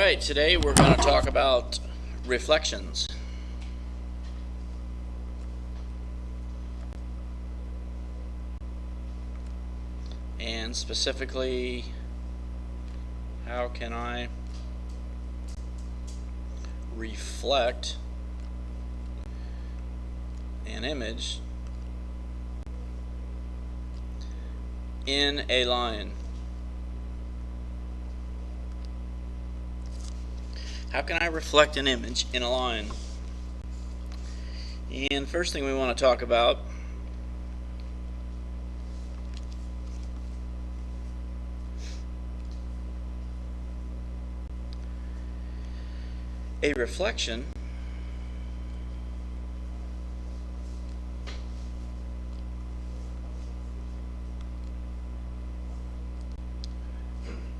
Alright, today we're going to talk about reflections. And specifically, how can I reflect an image in a line? How can I reflect an image in a line? And the first thing we want to talk about a reflection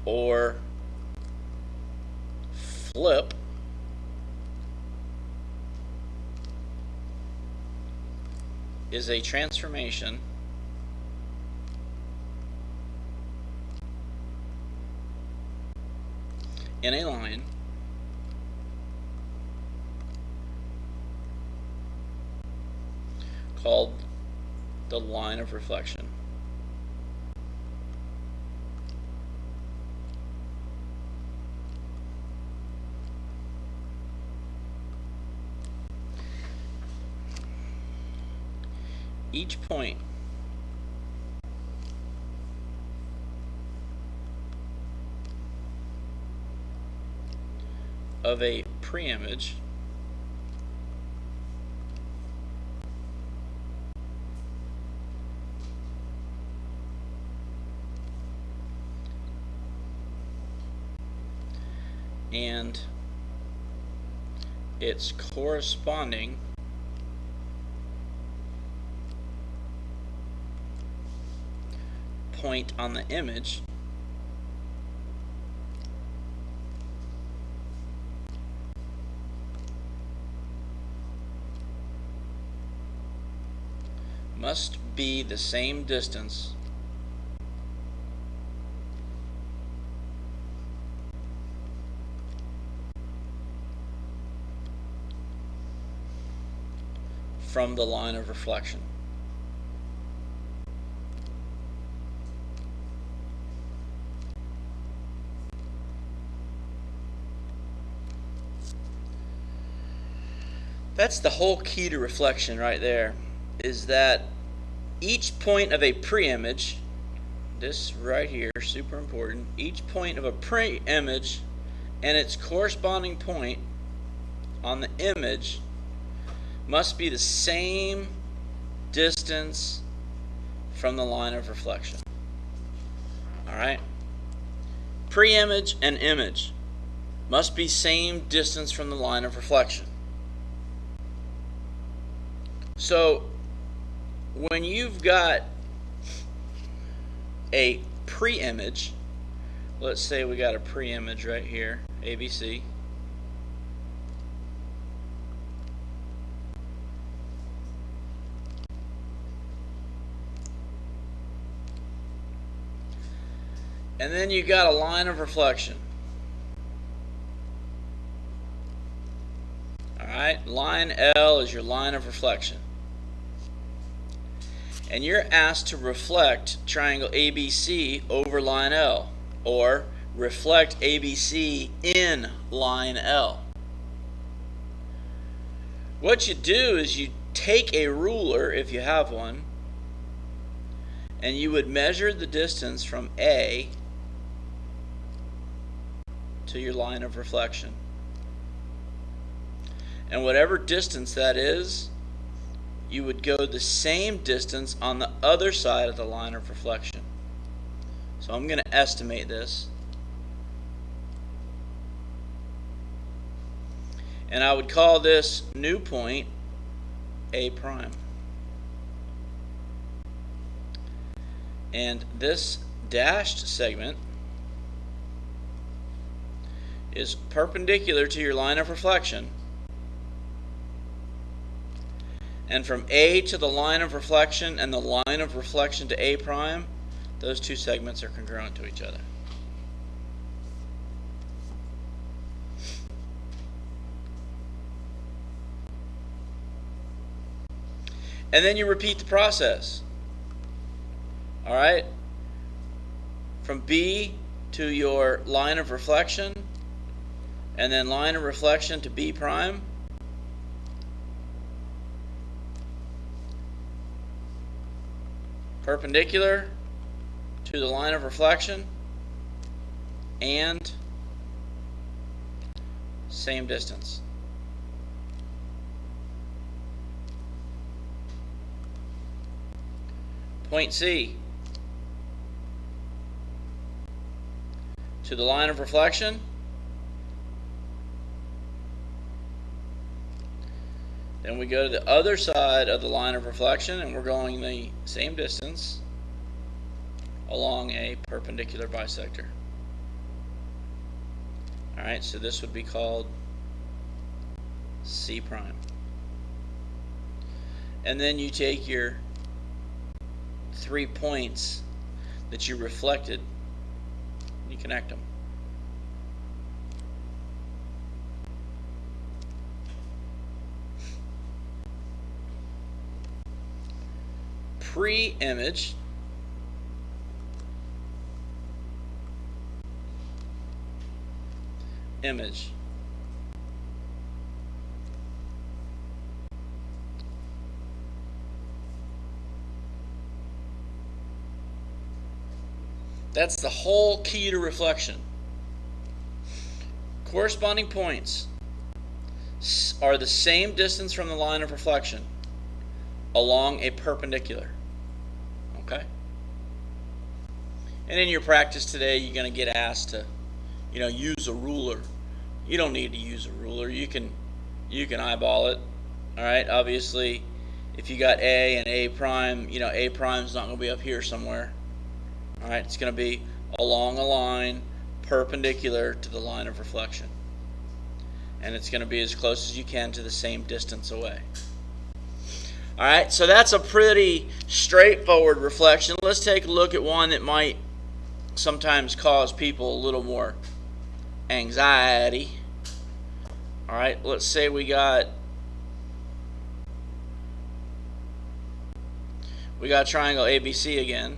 or flip is a transformation in a line called the line of reflection. Each point of a preimage and its corresponding point on the image must be the same distance from the line of reflection. That's the whole key to reflection right there, is that each point of a preimage, this right here, super important, each point of a preimage and its corresponding point on the image must be the same distance from the line of reflection. Alright? Preimage and image must be same distance from the line of reflection. So when you've got a preimage, let's say we got a preimage right here, ABC. And then you got a line of reflection. Alright, line L is your line of reflection. And you're asked to reflect triangle ABC over line L, or reflect ABC in line L. What you do is you take a ruler, if you have one, and you would measure the distance from A to your line of reflection. And whatever distance that is, you would go the same distance on the other side of the line of reflection. So I'm going to estimate this. And I would call this new point A prime. And this dashed segment is perpendicular to your line of reflection. And from A to the line of reflection and the line of reflection to A prime, those two segments are congruent to each other. And then you repeat the process. All right? From B to your line of reflection, and then line of reflection to B prime. Perpendicular to the line of reflection, and same distance. Point C to the line of reflection, then we go to the other side of the line of reflection, and we're going the same distance along a perpendicular bisector. Alright, so this would be called C prime. And then you take your 3 points that you reflected, you connect them. Pre-image image. That's the whole key to reflection. Corresponding points are the same distance from the line of reflection along a perpendicular. Okay? And in your practice today, you're going to get asked to, use a ruler. You don't need to use a ruler. You can eyeball it. All right? Obviously, if you got A and A prime, A prime is not going to be up here somewhere. All right? It's going to be along a line perpendicular to the line of reflection. And it's going to be as close as you can to the same distance away. All right, so that's a pretty straightforward reflection. Let's take a look at one that might sometimes cause people a little more anxiety. All right, let's say we got triangle ABC again.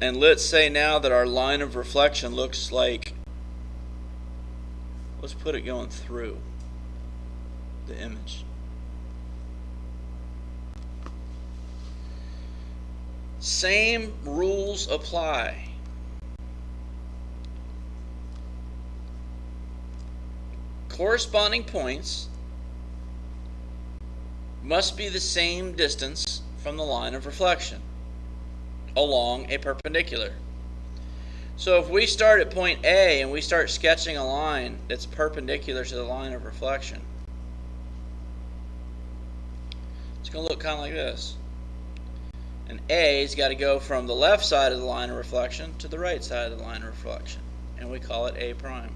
And let's say now that our line of reflection looks like, let's put it going through the image. Same rules apply. Corresponding points must be the same distance from the line of reflection along a perpendicular. So if we start at point A and we start sketching a line that's perpendicular to the line of reflection, it's going to look kind of like this. And A's got to go from the left side of the line of reflection to the right side of the line of reflection. And we call it A prime.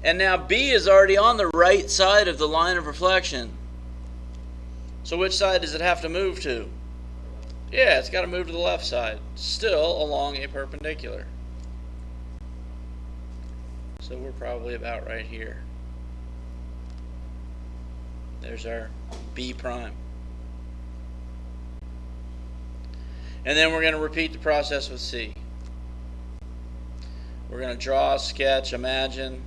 And now B is already on the right side of the line of reflection. So which side does it have to move to? Yeah, it's got to move to the left side, still along a perpendicular. So we're probably about right here. There's our B prime. And then we're going to repeat the process with C. We're going to draw, sketch, imagine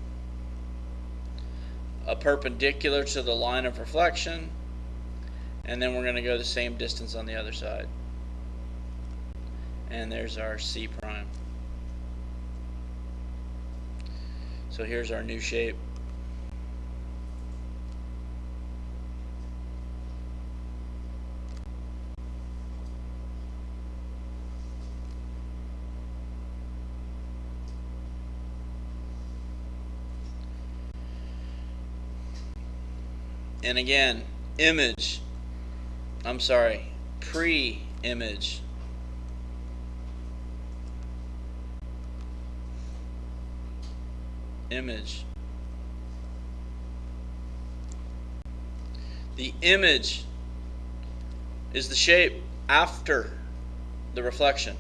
a perpendicular to the line of reflection, and then we're going to go the same distance on the other side. And there's our C prime. So here's our new shape. And again, pre-image. Image. The image is the shape after the reflection.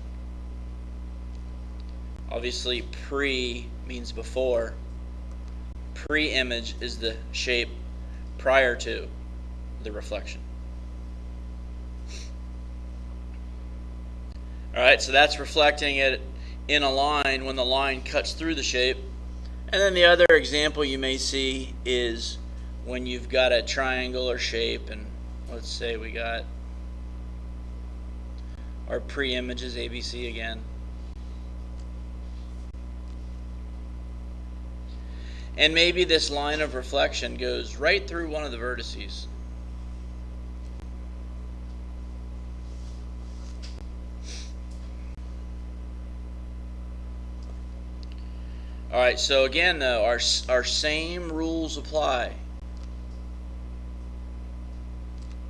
Obviously, pre means before. Pre-image is the shape prior to the reflection. Alright, so that's reflecting it in a line when the line cuts through the shape. And then the other example you may see is when you've got a triangular shape, and let's say we got our pre-image is ABC again. And maybe this line of reflection goes right through one of the vertices. Alright, so again though, our same rules apply.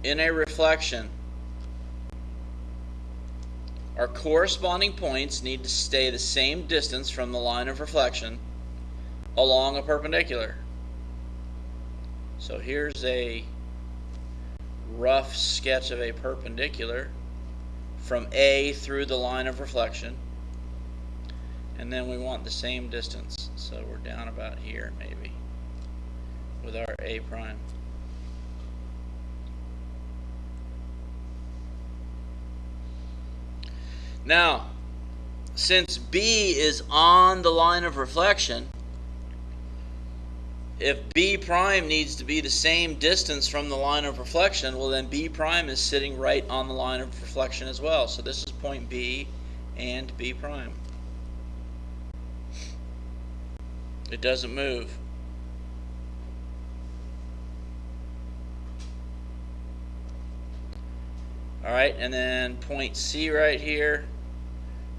In a reflection, our corresponding points need to stay the same distance from the line of reflection along a perpendicular. So here's a rough sketch of a perpendicular from A through the line of reflection. And then we want the same distance, so we're down about here maybe with our A prime. Now, since B is on the line of reflection, if B prime needs to be the same distance from the line of reflection, well then B prime is sitting right on the line of reflection as well. So this is point B and B prime. It doesn't move. Alright, and then point C right here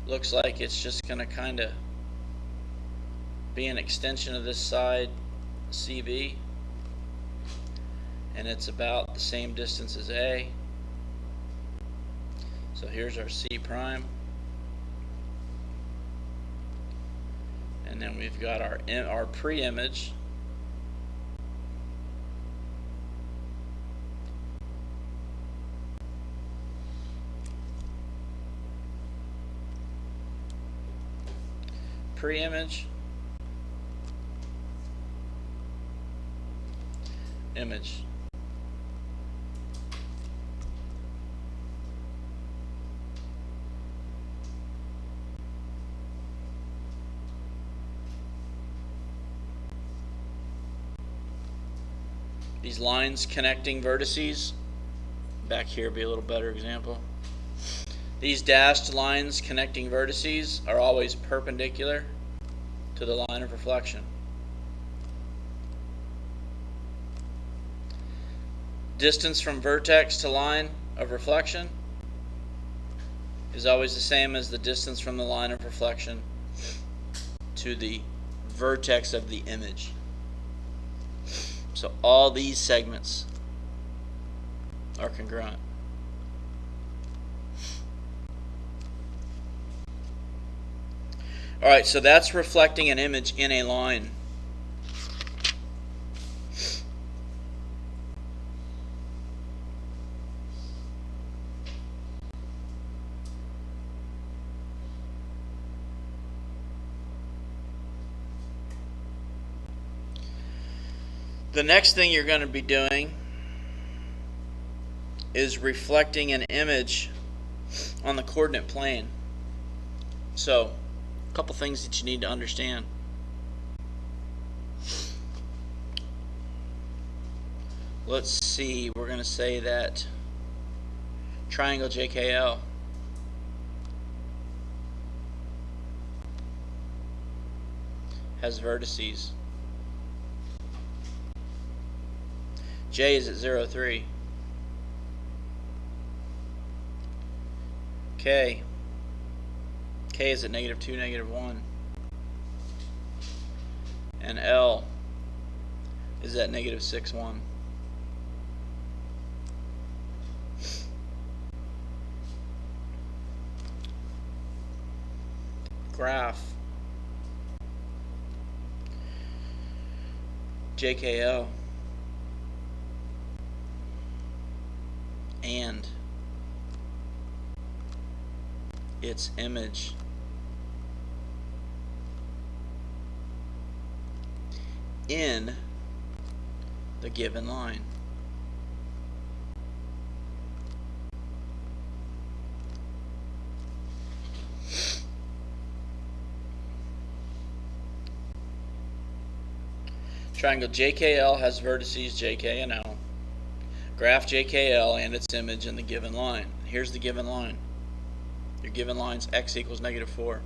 looks like it's just going to kind of be an extension of this side CB, and it's about the same distance as A. So here's our C prime, and then we've got our pre-image. Pre-image, image. These lines connecting vertices, back here would be a little better example. These dashed lines connecting vertices are always perpendicular to the line of reflection. Distance from vertex to line of reflection is always the same as the distance from the line of reflection to the vertex of the image. So all these segments are congruent. Alright, so that's reflecting an image in a line. The next thing you're going to be doing is reflecting an image on the coordinate plane. So, a couple things that you need to understand. Let's see, we're going to say that triangle JKL has vertices. J is at 0, 3. K is at -2, -1. And L is at -6, 1. Graph JKL and its image in the given line. Triangle JKL has vertices JK and L. Graph JKL and its image in the given line. Here's the given line. Your given line's x equals -4.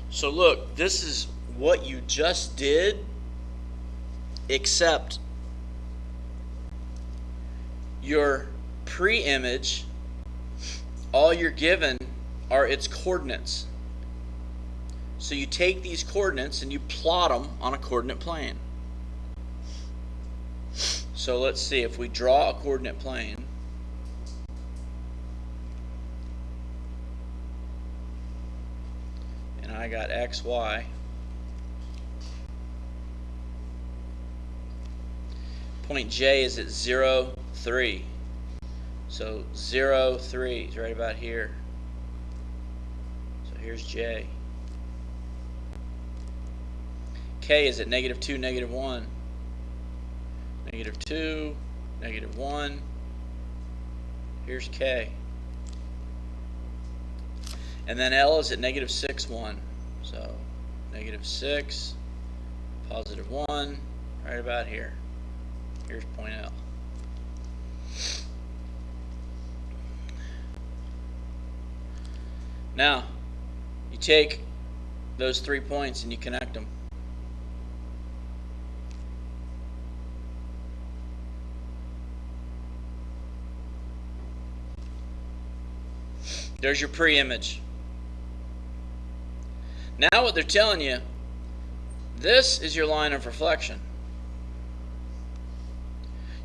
So look, this is what you just did, except your pre-image, all you're given are its coordinates. So you take these coordinates and you plot them on a coordinate plane. So let's see, if we draw a coordinate plane, and I got x, y, point J is at 0, 3. So 0, 3 is right about here. So here's J. K is at -2, -1. -2, -1. Here's K. And then L is at -6, 1. So -6, +1, right about here. Here's point L. Now, you take those 3 points and you connect them. There's your pre-image. Now what they're telling you, this is your line of reflection.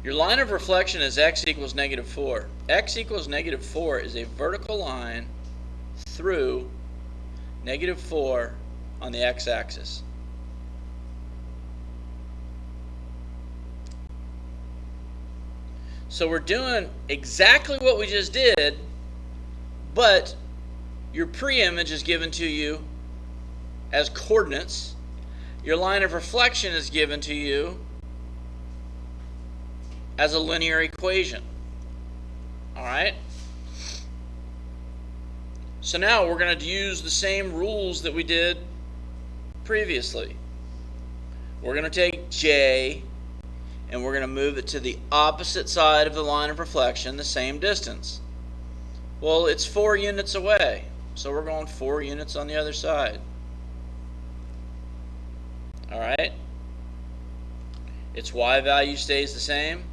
Your line of reflection is x equals -4. X equals -4 is a vertical line through -4 on the x-axis. So we're doing exactly what we just did, but your pre-image is given to you as coordinates. Your line of reflection is given to you as a linear equation. All right? So now we're going to use the same rules that we did previously. We're going to take J and we're going to move it to the opposite side of the line of reflection, the same distance. Well, it's 4 units away, so we're going 4 units on the other side. All right? Its y value stays the same,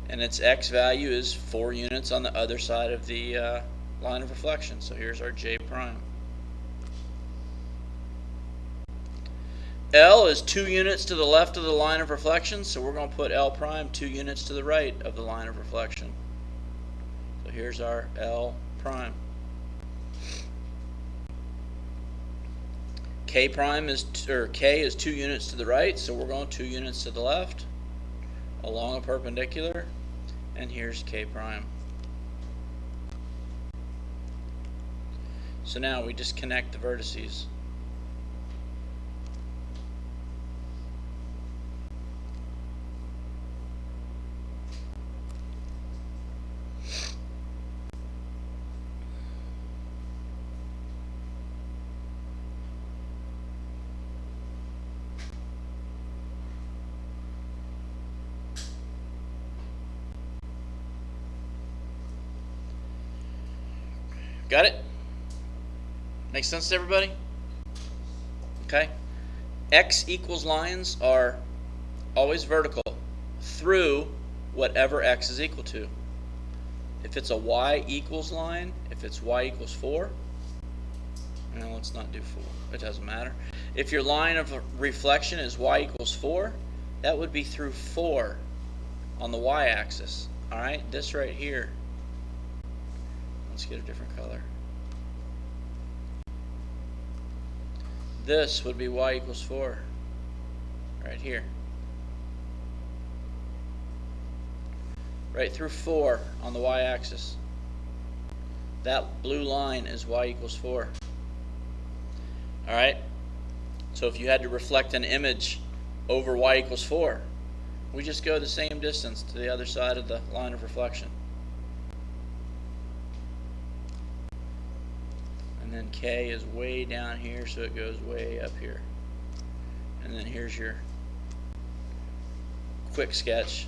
and its x value is 4 units on the other side of the line of reflection. So here's our J prime. L is 2 units to the left of the line of reflection, so we're going to put L prime 2 units to the right of the line of reflection. So here's our L prime. K prime is, K is 2 units to the right, so we're going 2 units to the left along a perpendicular, and here's K prime. So now we just connect the vertices. Got it? Make sense to everybody? Okay. X equals lines are always vertical through whatever x is equal to. If it's a y equals line, if it's y equals 4, well, let's not do 4. It doesn't matter. If your line of reflection is y equals 4, that would be through 4 on the y-axis. All right, this right here. Let's get a different color. This would be y equals 4, right here. Right through 4 on the y-axis. That blue line is y equals 4. All right? So if you had to reflect an image over y equals 4, we just go the same distance to the other side of the line of reflection. And then K is way down here, so it goes way up here. And then here's your quick sketch.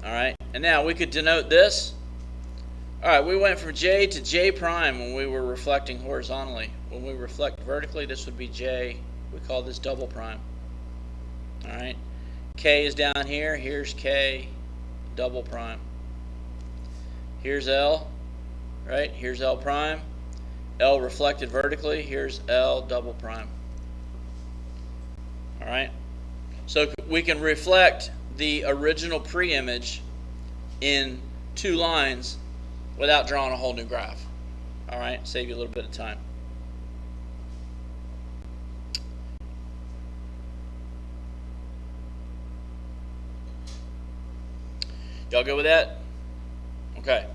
All right, and now we could denote this. All right, we went from J to J prime when we were reflecting horizontally. When we reflect vertically, this would be J. We call this double prime. All right, K is down here. Here's K, double prime. Here's L, right? Here's L prime. L reflected vertically. Here's L double prime. All right, so we can reflect the original pre-image in 2 lines without drawing a whole new graph. All right, save you a little bit of time. Y'all go with that? Okay.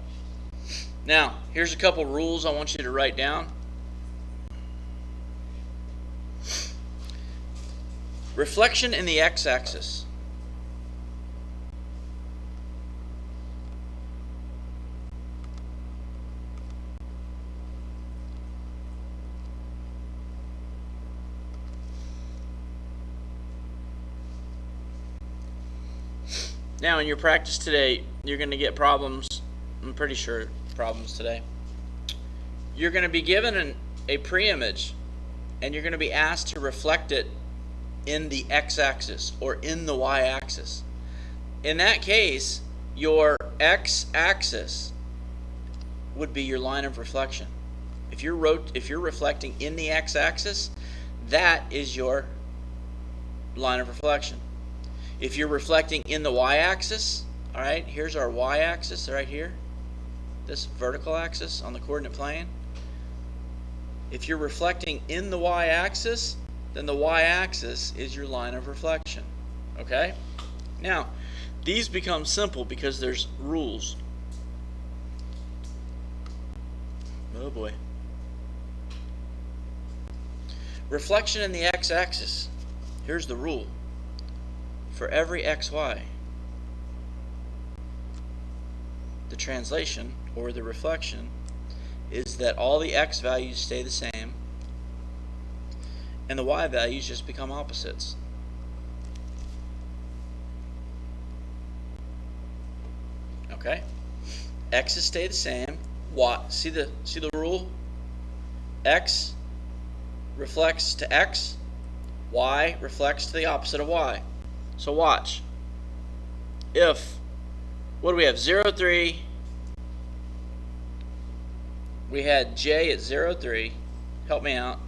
Now, here's a couple rules I want you to write down. Reflection in the x-axis. Now, in your practice today, you're going to get problems. I'm pretty sure problems today. You're going to be given a pre-image, and you're going to be asked to reflect it in the x-axis or in the y-axis. In that case, your x-axis would be your line of reflection. If you're reflecting in the x-axis, that is your line of reflection. If you're reflecting in the y-axis, all right, here's our y-axis right here, this vertical axis on the coordinate plane. If you're reflecting in the y-axis, then the y-axis is your line of reflection. Okay? Now, these become simple because there's rules. Oh boy. Reflection in the x-axis. Here's the rule. For every xy, the translation, or the reflection, is that all the x values stay the same and the y values just become opposites. Okay? X's stay the same. Y, see the rule? X reflects to x, y reflects to the opposite of y. So watch. If, what do we have? 0, 3. We had J at 0, 3. Help me out.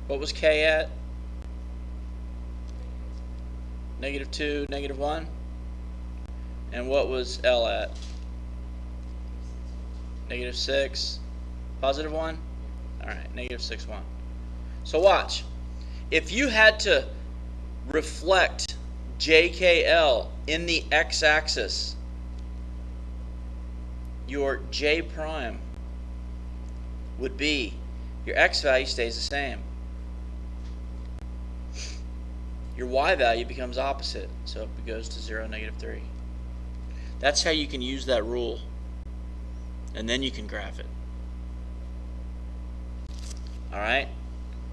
What was K at? -2, -1. And what was L at? -6, +1. All right, -6, 1. So watch. If you had to reflect JKL in the x-axis, your J prime would be, your x value stays the same. Your y value becomes opposite, so it goes to 0, -3. That's how you can use that rule, and then you can graph it. All right,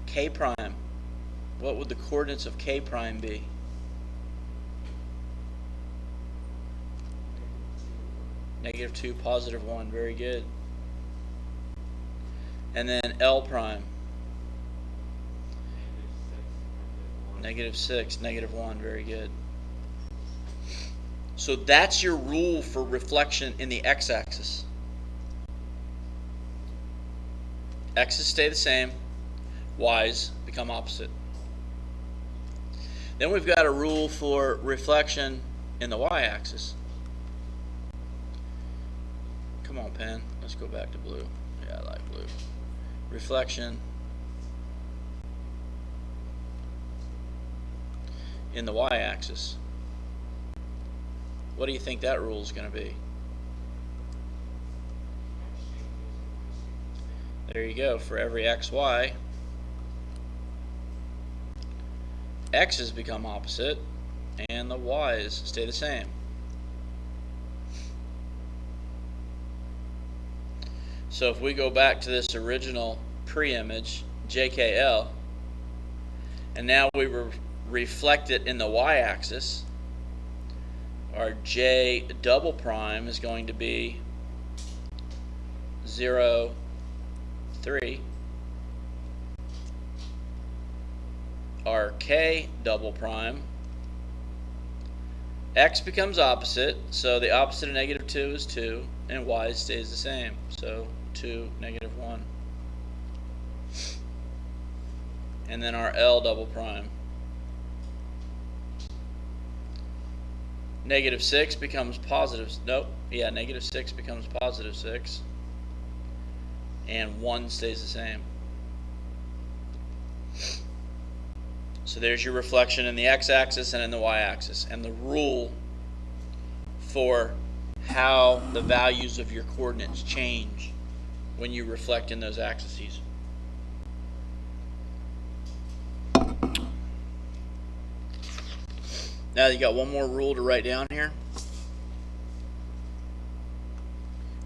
K prime. What would the coordinates of K prime be? -2, +1. Very good. And then L prime. -6, -1. Very good. So that's your rule for reflection in the x-axis. X's stay the same, Y's become opposite. Then we've got a rule for reflection in the y-axis. Come on, pen. Let's go back to blue. Yeah, I like blue. Reflection in the y-axis. What do you think that rule is going to be? There you go. For every xy, x's become opposite and the y's stay the same. So if we go back to this original pre-image, JKL, and now we reflect it in the y-axis, our J double prime is going to be 0, 3. Our K double prime, x becomes opposite, so the opposite of -2 is 2, and y stays the same, so 2, -1. And then our L double prime, -6 becomes positive, -6 becomes +6, and 1 stays the same. So there's your reflection in the x-axis and in the y-axis, and the rule for how the values of your coordinates change when you reflect in those axes. Now you got one more rule to write down here.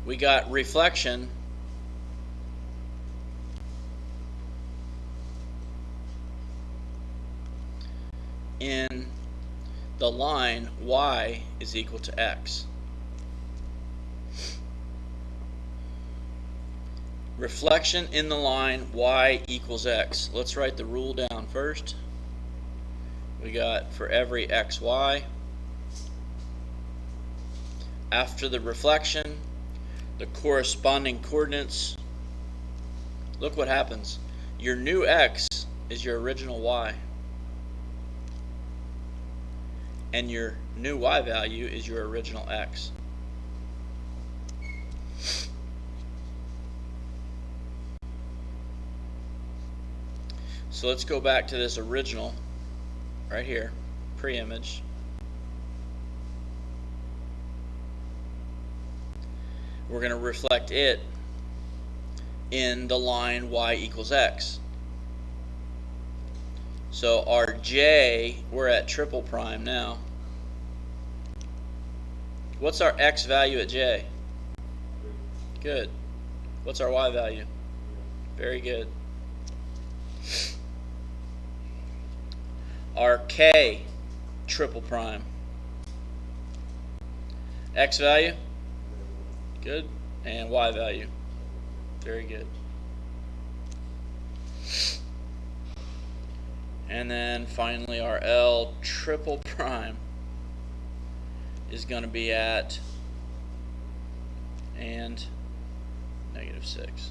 We got reflection in the line y is equal to x. Reflection in the line y equals x. Let's write the rule down first. We got for every xy, after the reflection, the corresponding coordinates, look what happens. Your new x is your original y, and your new y value is your original x. So let's go back to this original right here, pre-image. We're going to reflect it in the line y equals x. So our J, we're at triple prime now. What's our x value at J? Good. What's our y value? Very good. Our K triple prime. X value? Good. And y value? Very good. And then finally our L triple prime is going to be at and -6.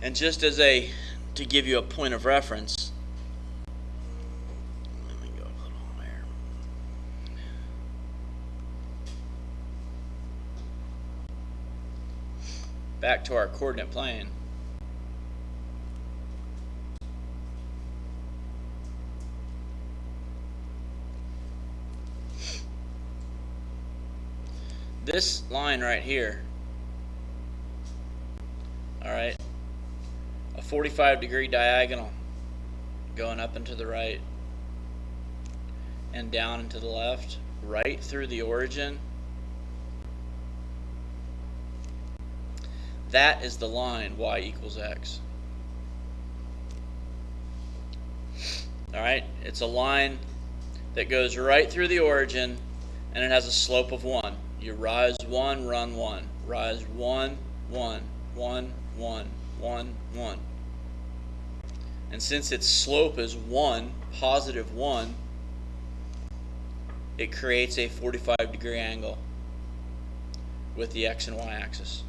And just as to give you a point of reference, let me go a little higher. Back to our coordinate plane. This line right here, all right, a 45-degree diagonal going up and to the right and down and to the left, right through the origin. That is the line y equals x. All right, it's a line that goes right through the origin, and it has a slope of 1. You rise 1, run 1. Rise 1, 1, 1, 1, 1, 1. And since its slope is 1, positive 1, it creates a 45-degree angle with the x and y axis.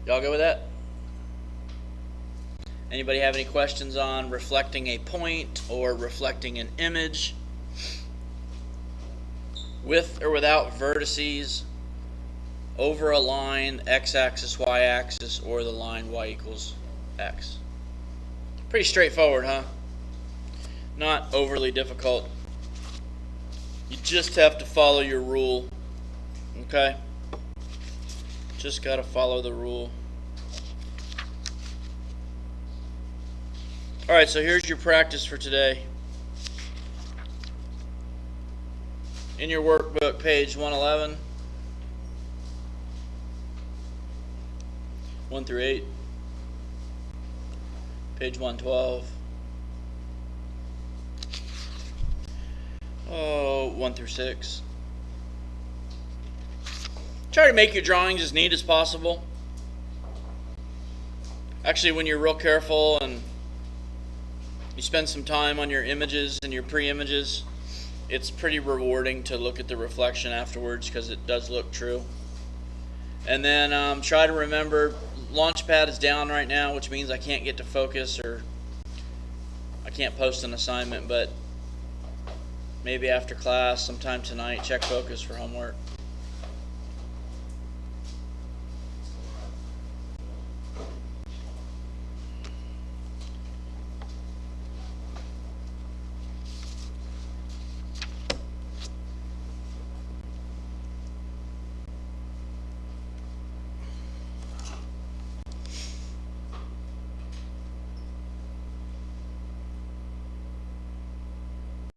Y'all go with that? Anybody have any questions on reflecting a point or reflecting an image with or without vertices over a line x-axis, y-axis, or the line y equals x. Pretty straightforward, huh? Not overly difficult. You just have to follow your rule, okay? Just got to follow the rule. All right, so here's your practice for today. In your workbook, page 111, 1 through 8, page 112, 1 through 6. Try to make your drawings as neat as possible. Actually, when you're real careful and you spend some time on your images and your pre-images, it's pretty rewarding to look at the reflection afterwards because it does look true. And then try to remember, Launchpad is down right now, which means I can't get to focus or I can't post an assignment, but maybe after class, sometime tonight, check focus for homework.